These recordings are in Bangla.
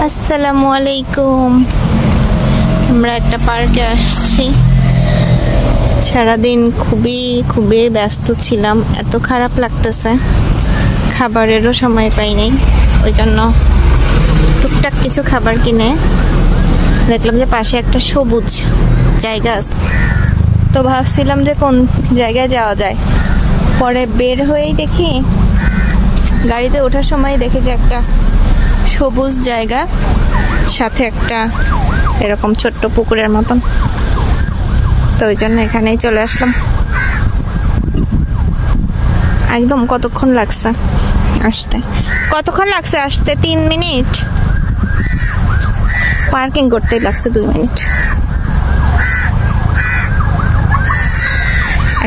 আসসালামু আলাইকুম। আমরা একটা পার্কে আসছি। সারাদিন খুবই ব্যস্ত ছিলাম, এত খারাপ লাগতেছে, খাবারেরও সময় পাইনি। ওই জন্য টুকটাক কিছু খাবার কিনে দেখলাম যে পাশে একটা সবুজ জায়গা আছে, তো ভাবছিলাম যে কোন জায়গায় যাওয়া যায়। পরে বের হয়েই দেখি, গাড়িতে ওঠার সময় দেখি যে একটা সবুজ জায়গা, সাথে একটা এরকম ছোট্ট পুকুরের মতন। তো ওই জন্য এখানেই চলে আসলাম। একদম কতক্ষণ লাগছে আসতে 3 মিনিট, পার্কিং করতেই লাগছে 2 মিনিট।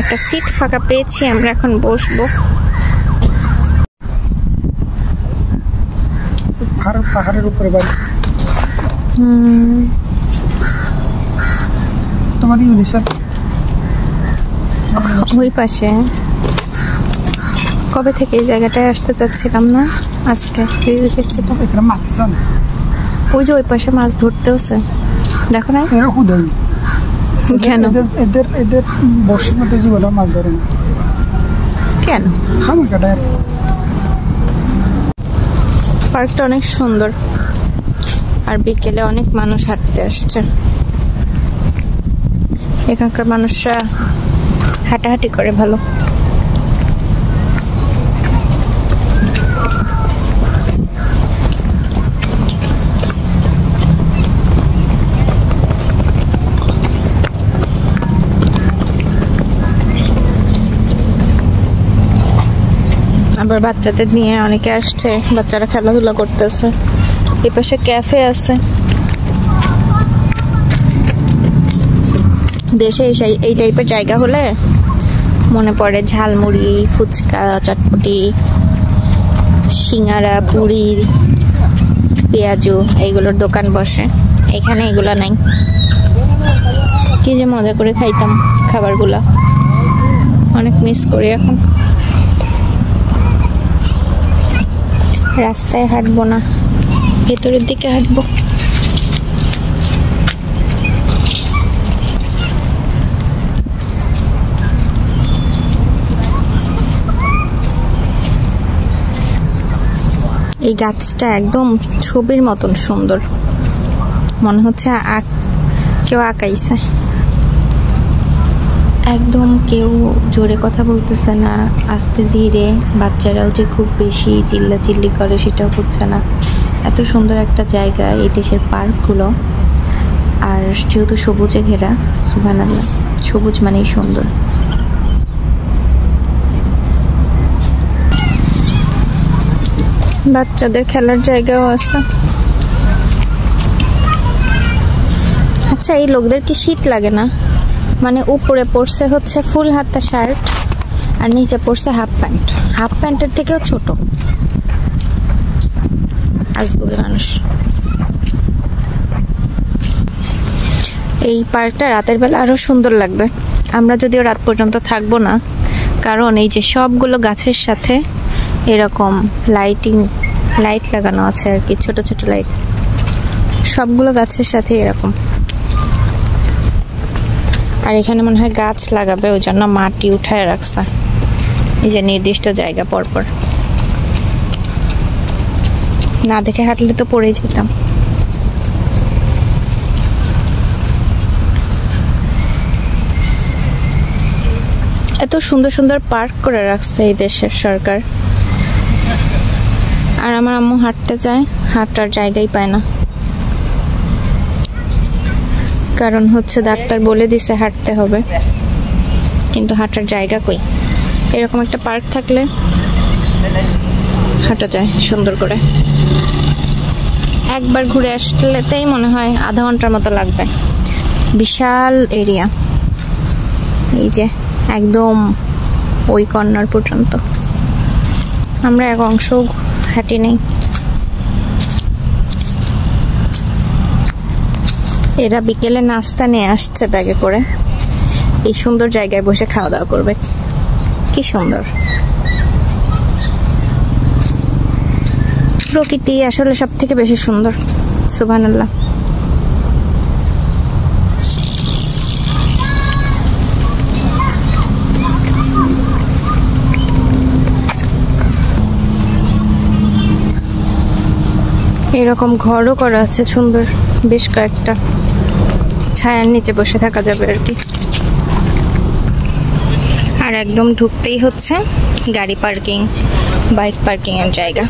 একটা সিট ফাঁকা পেয়েছি, আমরা এখন বসবো। পাহাড়ের উপরে বাড়ি। তোমার ইউনিসেফ ওই পাশে। কবে থেকে এই জায়গাটায় আসতে চাচ্ছিলাম না, আজকে এখানে মাছ আছে না? ওই যে ওই পাশে মাছ ধরতেওছে, দেখো না? এরা হুদাই কেন? এদের বর্ষের মধ্যে জীবনে মাছ ধরে না কেন? সময় কাটায়। পার্কটা অনেক সুন্দর, আর বিকেলে অনেক মানুষ হাঁটতে আসছে। এখানকার মানুষরা হাঁটাহাঁটি করে ভালো। আবার বাচ্চাদের নিয়ে অনেকে আসছে, বাচ্চারা খেলাধুলা করতেছে। এই পাশে ক্যাফে আছে। দেশে এই টাইপের জায়গা হলে মনে পড়ে ঝালমুড়ি, ফুচকা, চটপটি, সিঙ্গারা, পুরি, পেঁয়াজু এইগুলোর দোকান বসে। এখানে এগুলা নাই। কি যে মজা করে খাইতাম খাবারগুলা, অনেক মিস করি এখন। রাস্তায় হাঁটবো না, ভেতরের দিকে হাঁটবো। এই গাছটা একদম ছবির মতন সুন্দর, মনে হচ্ছে কেউ আঁকাইছে। একদম কেউ জোরে কথা বলতেছে না, আস্তে ধীরে। বাচ্চারাও যে খুব বেশি চিল্লাচিল্লি করে সেটাও হচ্ছে না। এত সুন্দর একটা জায়গা এই দেশের পার্কগুলো, আর যেহেতু সবুজে ঘেরা, সুবহানাল্লাহ, সবুজ মানেই সুন্দর। বাচ্চাদের খেলার জায়গাও আছে। আচ্ছা, এই লোকদের কি শীত লাগে না? মানে উপরে পড়ছে হচ্ছে ফুল হাতা শার্ট, আর নিচে পড়ছে হাফ প্যান্ট। হাফ প্যান্টের থেকেও ছোট। আজগুবি মানুষ। এই পার্কটা রাতের বেলা আরো সুন্দর লাগবে। আমরা যদিও রাত পর্যন্ত থাকবো না, কারণ এই যে সবগুলো গাছের সাথে এরকম লাইট লাগানো আছে আর কি, ছোট ছোট লাইট, সবগুলো গাছের সাথে এরকম। আর এখানে মনে হয় গাছ লাগাবে, ওই জন্য মাটি উঠায় রাখছে এই যে নির্দিষ্ট জায়গা পরপর। না দেখে হাঁটলে তো পড়ে যেতাম। এত সুন্দর সুন্দর পার্ক করে রাখছে এই দেশের সরকার, আর আমার আম্মু হাঁটতে চায়, হাঁটার জায়গাই পায় না। কারণ হচ্ছে ডাক্তার বলে দিছে হাঁটতে হবে, কিন্তু হাঁটার জায়গা কই? এরকম একটা পার্ক থাকলে হাঁটা যায় সুন্দর করে। একবার ঘুরে আসলেতেই মনে হয় আধা ঘন্টার মতো লাগবে। বিশাল এরিয়া, এই যে একদম ওই কর্নার পর্যন্ত। আমরা এক অংশ হাঁটি নেই। এরা বিকেলে নাস্তা নিয়ে আসছে ব্যাগে করে, এই সুন্দর জায়গায় বসে খাওয়া দাওয়া করবে। কি সুন্দর! প্রকৃতি আসলে সব থেকে বেশি সুন্দর। সুবহানাল্লাহ। এরকম ঘরও করা আছে সুন্দর, বেশ কয়েকটা, ছায়ার নিচে বসে থাকা যাবে আর কি। আর একদম ঢুকতেই হচ্ছে গাড়ি পার্কিং, বাইক পার্কিং এর জায়গা।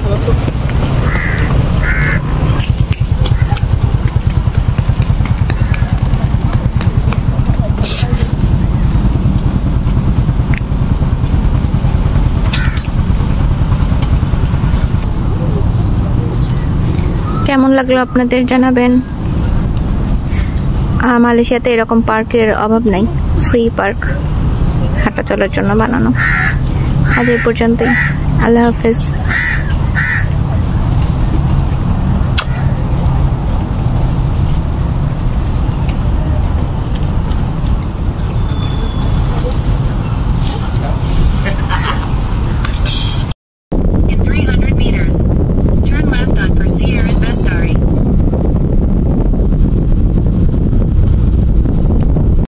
কেমন লাগলো আপনাদের জানাবেন। মালয়েশিয়াতে এরকম পার্কের অভাব নাই, ফ্রি পার্ক হাঁটা চলার জন্য বানানো। আজ এই পর্যন্তই, আল্লাহ হাফেজ।